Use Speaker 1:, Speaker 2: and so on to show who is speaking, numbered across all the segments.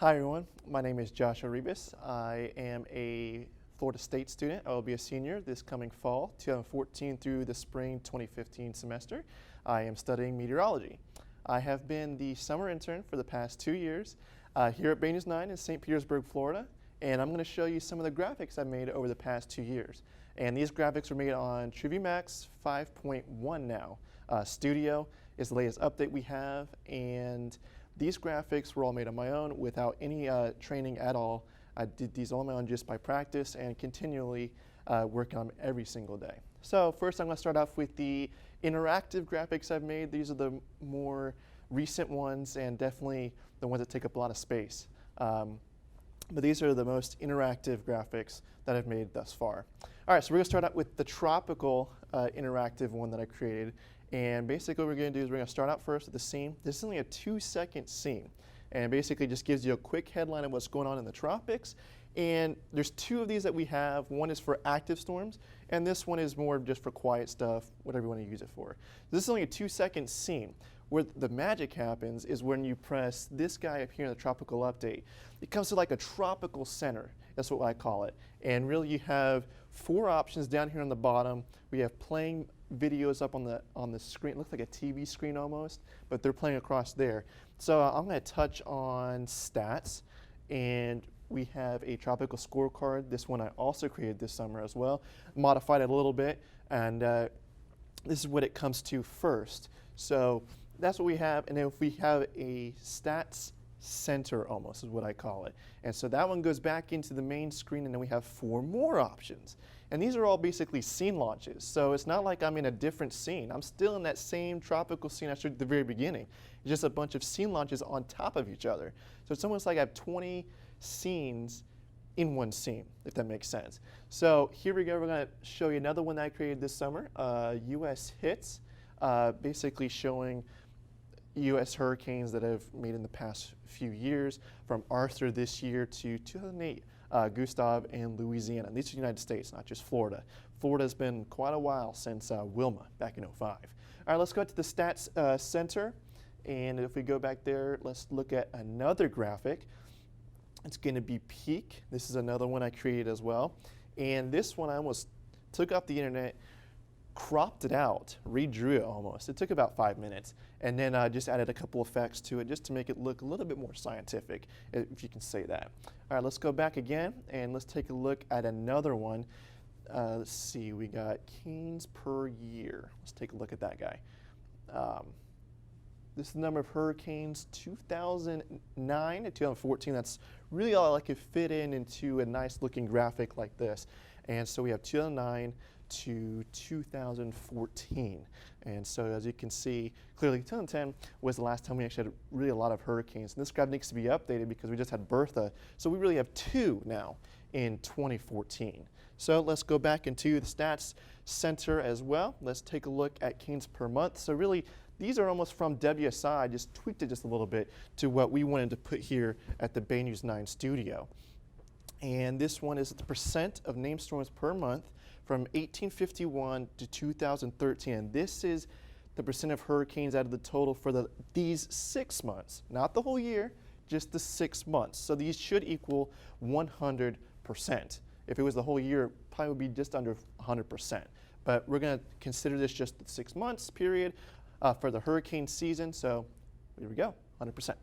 Speaker 1: Hi everyone, my name is Joshua Rivas. I am a Florida State student. I will be a senior this coming fall, 2014 through the spring 2015 semester. I am studying meteorology. I have been the summer intern for the past 2 years here at Bay News 9 in St. Petersburg, Florida, and I'm going to show you some of the graphics I made over the past 2 years. And these graphics were made on TruViewMax 5.1 now. Studio is the latest update we have, and these graphics were all made on my own without any training at all. I did these all on my own just by practice and continually working on them every single day. So first I'm going to start off with the interactive graphics I've made. These are the more recent ones and definitely the ones that take up a lot of space. But these are the most interactive graphics that I've made thus far. All right, so we're going to start out with the tropical interactive one that I created. And basically what we're going to do is we're going to start out first with the scene. This is only a 2-second scene. And basically just gives you a quick headline of what's going on in the tropics. And there's 2 of these that we have. One is for active storms, and this one is more just for quiet stuff, whatever you want to use it for. This is only a 2-second scene. Where the magic happens is when you press this guy up here in the tropical update. It comes to like a tropical center. That's what I call it. And really you have 4 options down here on the bottom. We have playing videos up on the screen. It looks like a TV screen almost, but they're playing across there. So I'm going to touch on stats, and we have a tropical scorecard. This one I also created this summer as well. Modified it a little bit, and this is what it comes to first. So that's what we have, and then if we have a stats center almost is what I call it. And so that one goes back into the main screen, and then we have 4 more options. And these are all basically scene launches. So it's not like I'm in a different scene. I'm still in that same tropical scene I showed at the very beginning. It's just a bunch of scene launches on top of each other. So it's almost like I have 20 scenes in one scene, if that makes sense. So here we go. We're going to show you another one that I created this summer, U.S. hits, basically showing U.S. hurricanes that have made in the past few years, from Arthur this year to 2008, Gustav and Louisiana. And these are the United States, not just Florida. Florida's been quite a while since Wilma back in '05. All right, let's go to the stats center. And if we go back there, let's look at another graphic. It's going to be peak. This is another one I created as well. And this one I almost took off the internet, cropped it out, redrew it almost. It took about 5 minutes, and then just added a couple effects to it just to make it look a little bit more scientific, if you can say that. All right, let's go back again, and let's take a look at another one. Let's see, we got canes per year. Let's take a look at that guy. This is the number of hurricanes 2009 to 2014. That's really all I could fit into a nice looking graphic like this. And so we have 2009 to 2014. And so as you can see, clearly 2010 was the last time we actually had really a lot of hurricanes. And this graph needs to be updated because we just had Bertha. So we really have 2 now in 2014. So let's go back into the stats center as well. Let's take a look at canes per month. So really, these are almost from WSI, just tweaked it just a little bit to what we wanted to put here at the Bay News 9 studio. And this one is the percent of named storms per month from 1851 to 2013. And this is the percent of hurricanes out of the total for these 6 months, not the whole year, just the 6 months. So these should equal 100%. If it was the whole year, it probably would be just under 100%. But we're going to consider this just the 6 months period for the hurricane season. So here we go, 100%.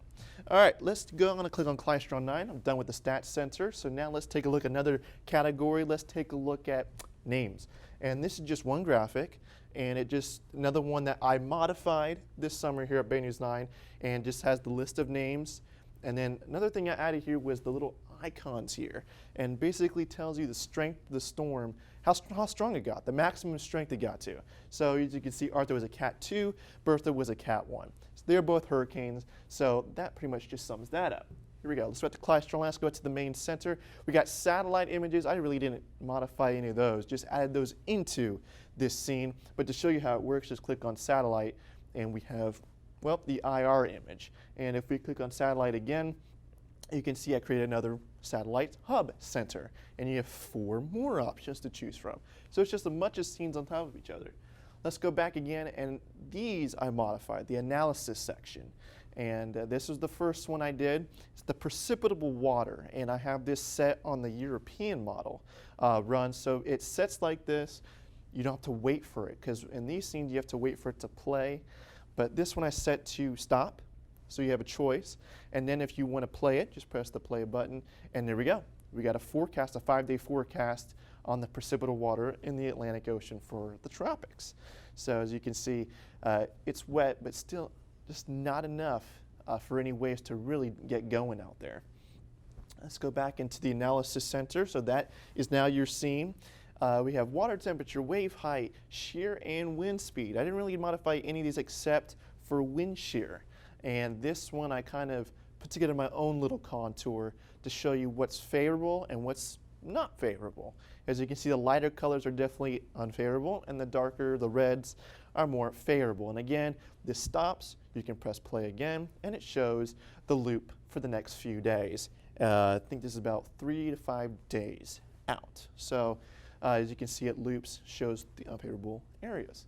Speaker 1: All right, let's go. I'm going to click on Clystron 9. I'm done with the stats center. So now let's take a look at another category. Let's take a look at names. And this is just one graphic, and it just another one that I modified this summer here at Bay News 9, and just has the list of names. And then another thing I added here was the little icons here, and basically tells you the strength of the storm, how strong it got, the maximum strength it got to. So as you can see, Arthur was a Cat 2, Bertha was a Cat 1. So they're both hurricanes, so that pretty much just sums that up. Here we go. Let's go to Clystron. Let's go to the main center. We got satellite images. I really didn't modify any of those, just added those into this scene. But to show you how it works, just click on satellite, and we have, well, the IR image. And if we click on satellite again, you can see I created another satellite hub center, and you have 4 more options to choose from. So it's just a bunch of scenes on top of each other. Let's go back again, and these I modified, the analysis section. And this is the first one I did. It's the precipitable water, and I have this set on the European model run. So it sets like this. You don't have to wait for it, because in these scenes you have to wait for it to play. But this one I set to stop, so you have a choice. And then if you want to play it, just press the play button, and there we go. We got a forecast, a 5-day forecast on the precipitable water in the Atlantic Ocean for the tropics. So as you can see, it's wet, but still just not enough for any waves to really get going out there. Let's go back into the analysis center. So that is now your scene. We have water temperature, wave height, shear, and wind speed. I didn't really modify any of these except for wind shear. And this one I kind of put together my own little contour to show you what's favorable and what's not favorable. As you can see, the lighter colors are definitely unfavorable, and the darker, the reds, are more favorable. And again, this stops. You can press play again, and it shows the loop for the next few days. I think this is about 3 to 5 days out. So as you can see, it loops, shows the unfavorable areas.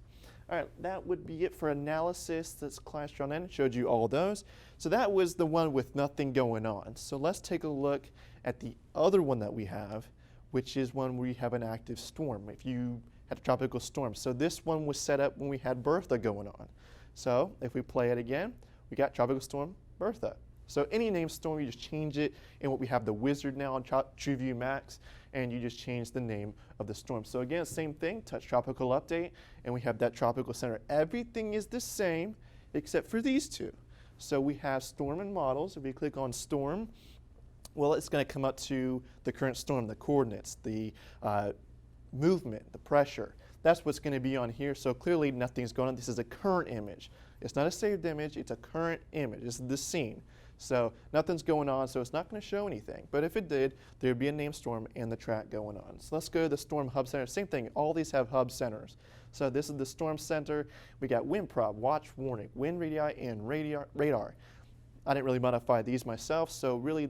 Speaker 1: All right, that would be it for analysis. That's class drawn in. It showed you all those. So that was the one with nothing going on. So let's take a look at the other one that we have, which is one where you have an active storm. If you had a tropical storm. So this one was set up when we had Bertha going on. So if we play it again, we got Tropical Storm Bertha. So any named storm, you just change it in what we have the wizard now on TrueView Max, and you just change the name of the storm. So again, same thing, touch Tropical Update, and we have that Tropical Center. Everything is the same except for these two. So we have storm and models. If we click on storm, well, it's going to come up to the current storm, the coordinates, the movement, the pressure. That's what's going to be on here. So clearly nothing's going on. This is a current image. It's not a saved image, it's a current image. This is the scene. So nothing's going on, so it's not going to show anything. But if it did, there would be a named storm and the track going on. So let's go to the storm hub center. Same thing, all these have hub centers. So this is the storm center. We got wind prop, watch warning, wind radii, and radar. I didn't really modify these myself, so really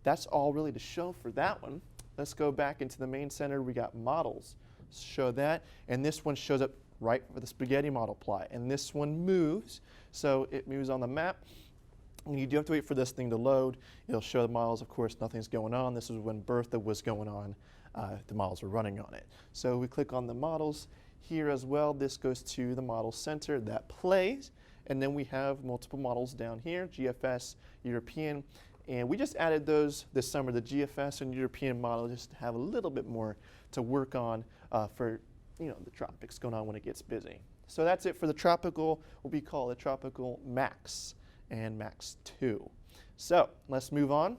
Speaker 1: that's all really to show for that one. Let's go back into the main center. We got models. Show that, and this one shows up right for the spaghetti model plot. And this one moves, so it moves on the map. And you do have to wait for this thing to load. It'll show the models. Of course, nothing's going on. This is when Bertha was going on. The models were running on it. So we click on the models here as well. This goes to the model center that plays. And then we have multiple models down here, GFS, European. And we just added those this summer, the GFS and European model, just to have a little bit more to work on for the tropics going on when it gets busy. So that's it for the tropical, what we call the tropical Max and Max 2. So let's move on.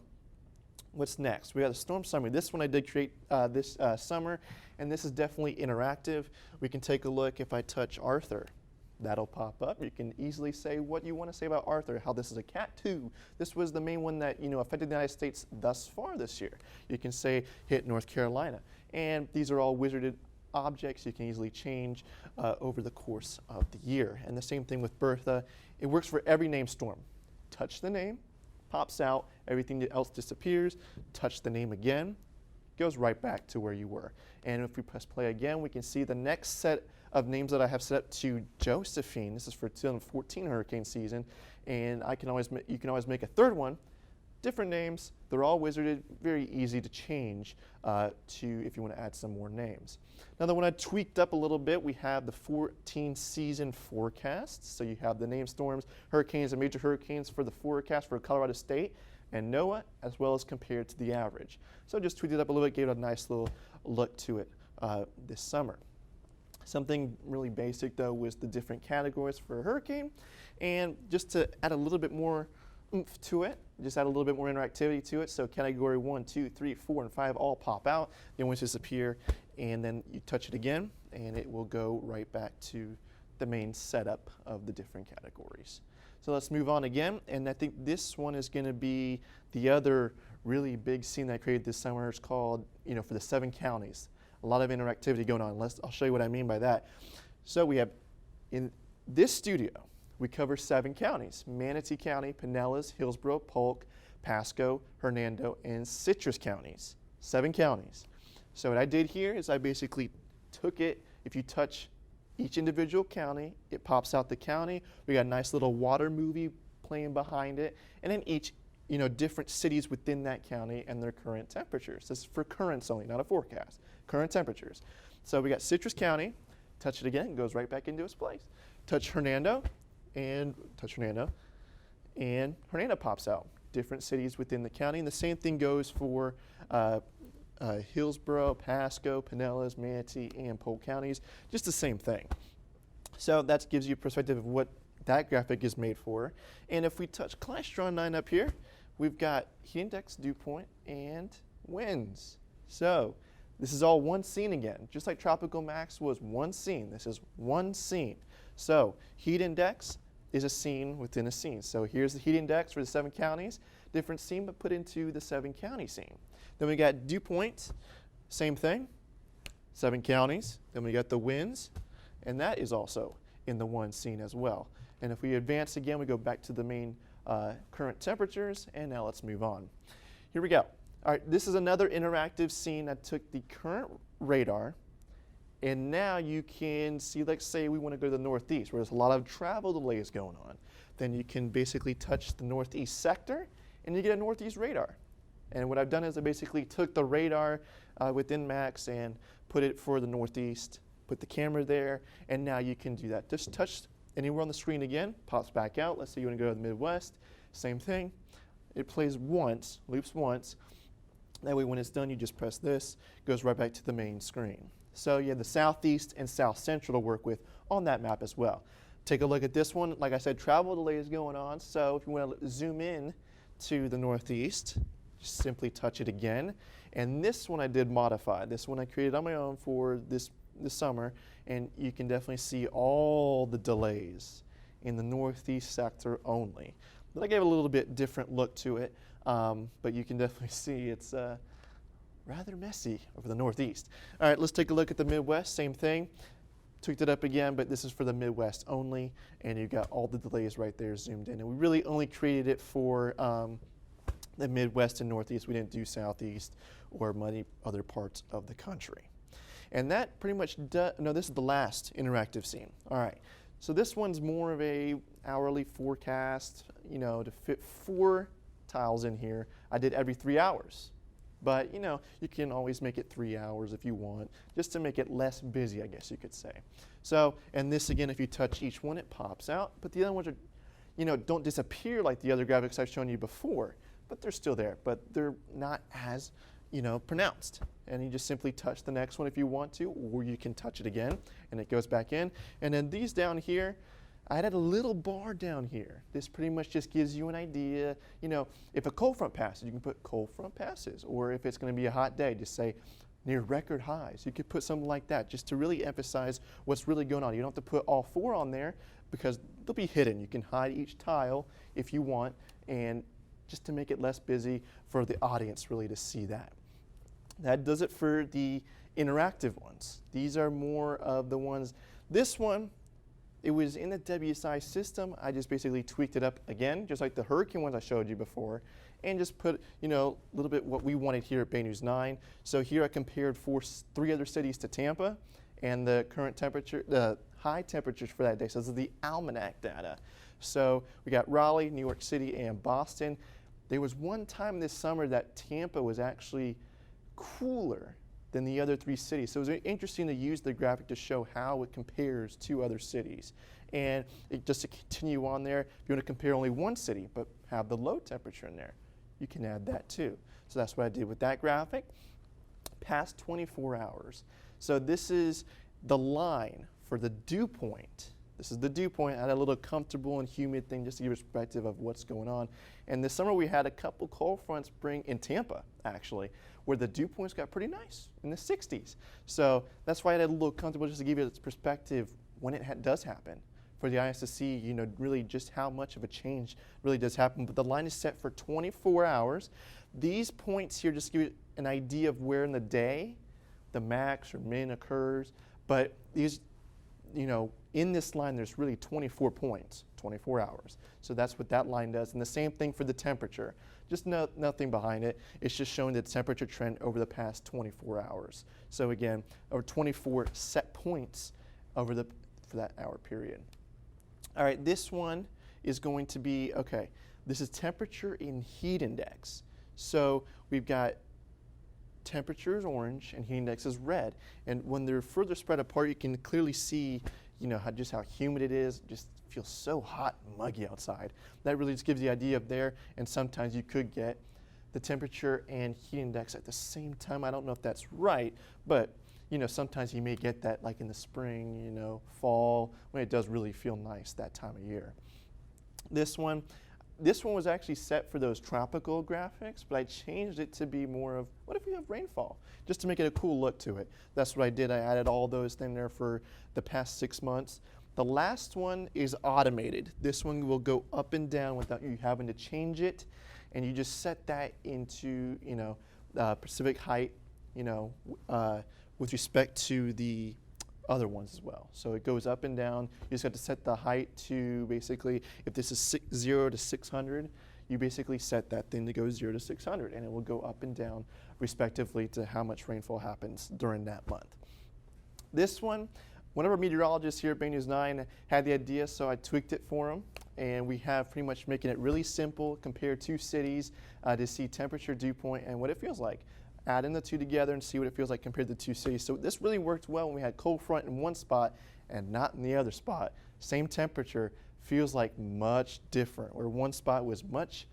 Speaker 1: What's next? We have the storm summary. This one I did create this summer, and this is definitely interactive. We can take a look. If I touch Arthur, that'll pop up. You can easily say what you want to say about Arthur, how this is a Cat 2. This was the main one that affected the United States thus far this year. You can say hit North Carolina. And these are all wizarded objects you can easily change over the course of the year. And the same thing with Bertha. It works for every named storm. Touch the name, pops out, everything else disappears. Touch the name again, goes right back to where you were. And if we press play again, we can see the next set of names that I have set up to Josephine. This is for 2014 hurricane season, and you can always make a third one. Different names, they're all wizarded, very easy to change to if you want to add some more names. Now the one I tweaked up a little bit, we have the 14 season forecasts. So you have the named storms, hurricanes, and major hurricanes for the forecast for Colorado State and NOAA, as well as compared to the average. So just tweaked it up a little bit, gave it a nice little look to it this summer. Something really basic though was the different categories for a hurricane, and just to add a little bit more oomph to it, just add a little bit more interactivity to it. So category 1, 2, 3, 4, and 5 all pop out. They always disappear, and then you touch it again, and it will go right back to the main setup of the different categories. So let's move on again, and I think this one is going to be the other really big scene that I created this summer. It's called, for the 7 counties. A lot of interactivity going on. I'll show you what I mean by that. So we have, in this studio, we cover 7 counties: Manatee County, Pinellas, Hillsborough, Polk, Pasco, Hernando, and Citrus counties. 7 counties. So what I did here is I basically took it. If you touch each individual county, it pops out the county. We got a nice little water movie floodplain behind it, and then each different cities within that county and their current temperatures. This is for currents only, not a forecast. Current temperatures. So we got Citrus County. Touch it again, it goes right back into its place. Touch Hernando, and Hernando pops out. Different cities within the county, and the same thing goes for Hillsborough, Pasco, Pinellas, Manatee, and Polk counties. Just the same thing. So that gives you a perspective of what that graphic is made for. And if we touch Klystron 9 up here, we've got heat index, dew point, and winds. So this is all one scene again. Just like tropical max was one scene, this is one scene. So heat index is a scene within a scene. So here's the heat index for the 7 counties, different scene but put into the 7 county scene. Then we got dew point, same thing, 7 counties. Then we got the winds, and that is also in the one scene as well. And if we advance again, we go back to the main current temperatures, and now let's move on. Here we go. All right, this is another interactive scene. I took the current radar, and now you can see, like say we want to go to the northeast, where there's a lot of travel delays going on. Then you can basically touch the northeast sector, and you get a northeast radar. And what I've done is I basically took the radar within Max and put it for the northeast, put the camera there, and now you can do that. Just touch anywhere on the screen again, pops back out. Let's say you want to go to the Midwest, same thing. It plays once, loops once. That way when it's done, you just press this, goes right back to the main screen. So you have the southeast and south central to work with on that map as well. Take a look at this one. Like I said, travel delays going on. So if you want to zoom in to the northeast, just simply touch it again. And this one I did modify. This one I created on my own for this summer, and you can definitely see all the delays in the northeast sector only. But I gave a little bit different look to it, but you can definitely see it's rather messy over the northeast. All right, let's take a look at the Midwest, same thing. Tweaked it up again, but this is for the Midwest only, and you've got all the delays right there zoomed in. And we really only created it for the Midwest and Northeast. We didn't do Southeast or many other parts of the country. And that pretty much no, this is the last interactive scene. All right, so this one's more of a hourly forecast, to fit 4 tiles in here. I did every 3 hours. But you can always make it 3 hours if you want, just to make it less busy, I guess you could say. So, and this again, if you touch each one, it pops out. But the other ones are, don't disappear like the other graphics I've shown you before, but they're still there. But they're not as, pronounced. And you just simply touch the next one if you want to, or you can touch it again, and it goes back in. And then these down here, I added a little bar down here. This pretty much just gives you an idea, if a cold front passes, you can put cold front passes, or if it's going to be a hot day, just say near record highs. You could put something like that just to really emphasize what's really going on. You don't have to put all 4 on there because they'll be hidden. You can hide each tile if you want, and just to make it less busy for the audience really to see that. That does it for the interactive ones. These are more of the ones, this one, it was in the WSI system. I just basically tweaked it up again, just like the hurricane ones I showed you before, and just put, a little bit what we wanted here at Bay News 9. So here I compared 3 other cities to Tampa, and the current temperature, the high temperatures for that day. So this is the almanac data. So we got Raleigh, New York City, and Boston. There was one time this summer that Tampa was actually cooler than the other 3 cities. So it was interesting to use the graphic to show how it compares to other cities. And just to continue on there, if you want to compare only one city but have the low temperature in there, you can add that too. So that's what I did with that graphic. Past 24 hours. So this is the line for the dew point. This is the dew point. I had a little comfortable and humid thing just to give a perspective of what's going on. And this summer we had a couple cold fronts bring in Tampa, actually, where the dew points got pretty nice in the 60s. So that's why I had a little comfortable just to give you its perspective when it does happen, for the eyes to see, really just how much of a change really does happen. But the line is set for 24 hours. These points here just give you an idea of where in the day the max or min occurs. But these, in this line, there's really 24 points, 24 hours. So that's what that line does. And the same thing for the temperature. Just nothing behind it. It's just showing the temperature trend over the past 24 hours. So again, over 24 set points over for that hour period. All right, this one is going to be, okay, this is temperature and heat index. So we've got temperature is orange and heat index is red. And when they're further spread apart, you can clearly see, just how humid it is. Just feels so hot and muggy outside. That really just gives you the idea of there, and sometimes you could get the temperature and heat index at the same time. I don't know if that's right, but sometimes you may get that like in the spring, fall, when it does really feel nice that time of year. This one was actually set for those tropical graphics, but I changed it to be more of, what if we have rainfall? Just to make it a cool look to it. That's what I did. I added all those things there for the past 6 months. The last one is automated. This one will go up and down without you having to change it, and you just set that into, Pacific height, with respect to the other ones as well. So it goes up and down. You just have to set the height to basically, if this is 0 to 600, you basically set that thing to go 0 to 600, and it will go up and down respectively to how much rainfall happens during that month. This one, one of our meteorologists here at Bay News 9 had the idea, so I tweaked it for him, and we have pretty much making it really simple, compare two cities to see temperature, dew point, and what it feels like. Add in the two together and see what it feels like compared to two cities. So this really worked well when we had cold front in one spot and not in the other spot. Same temperature, feels like much different, where one spot was much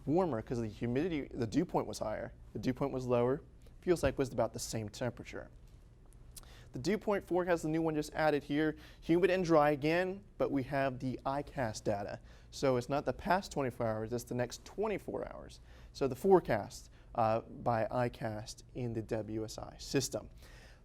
Speaker 1: warmer because the humidity, the dew point was higher, the dew point was lower, feels like was about the same temperature. The dew point forecast, the new one just added here, humid and dry again, but we have the ICAST data. So it's not the past 24 hours, it's the next 24 hours. So the forecast by ICAST in the WSI system.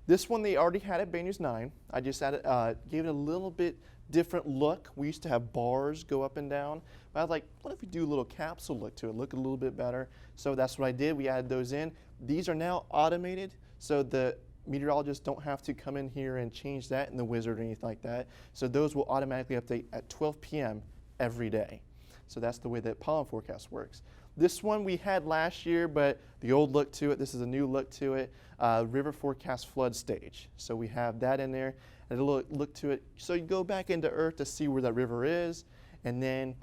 Speaker 1: This one they already had at Bay News 9. I just added, gave it a little bit different look. We used to have bars go up and down, but I was like, what if we do a little capsule look to it, look a little bit better? So that's what I did. We added those in. These are now automated, so the meteorologists don't have to come in here and change that in the wizard or anything like that. So those will automatically update at 12 p.m. every day. So that's the way that pollen forecast works. This one we had last year, but the old look to it, this is a new look to it, river forecast flood stage. So we have that in there, and a look to it. So you go back into Earth to see where that river is, and then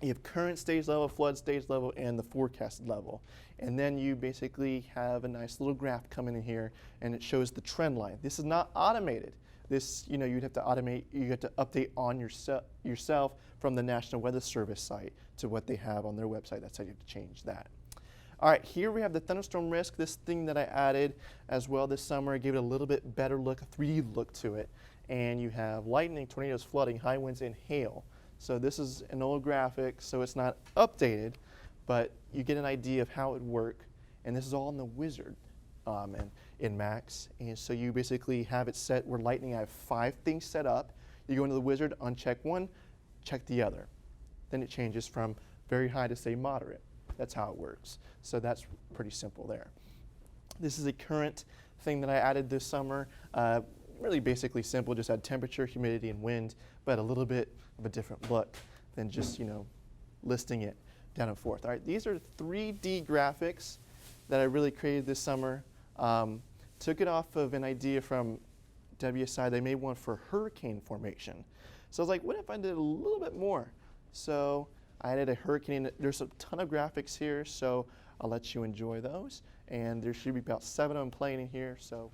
Speaker 1: you have current stage level, flood stage level, and the forecast level. And then you basically have a nice little graph coming in here, and it shows the trend line. This is not automated. This, you'd have to automate, you have to update on yourself from the National Weather Service site to what they have on their website. That's how you have to change that. All right, here we have the thunderstorm risk, this thing that I added as well this summer. I gave it a little bit better look, a 3D look to it. And you have lightning, tornadoes, flooding, high winds, and hail. So this is an old graphic, so it's not updated, but you get an idea of how it would work. And this is all in the wizard and in Max. And so you basically have it set where lightning, I have 5 things set up. You go into the wizard, uncheck one, check the other. Then it changes from very high to say moderate. That's how it works. So that's pretty simple there. This is a current thing that I added this summer. Really basically simple, just add temperature, humidity, and wind, but a little bit of a different look than just, listing it down and forth. All right, these are 3D graphics that I really created this summer. Took it off of an idea from WSI. They made one for hurricane formation. So I was like, what if I did a little bit more? So I added a hurricane. There's a ton of graphics here, so I'll let you enjoy those. And there should be about 7 of them playing in here, so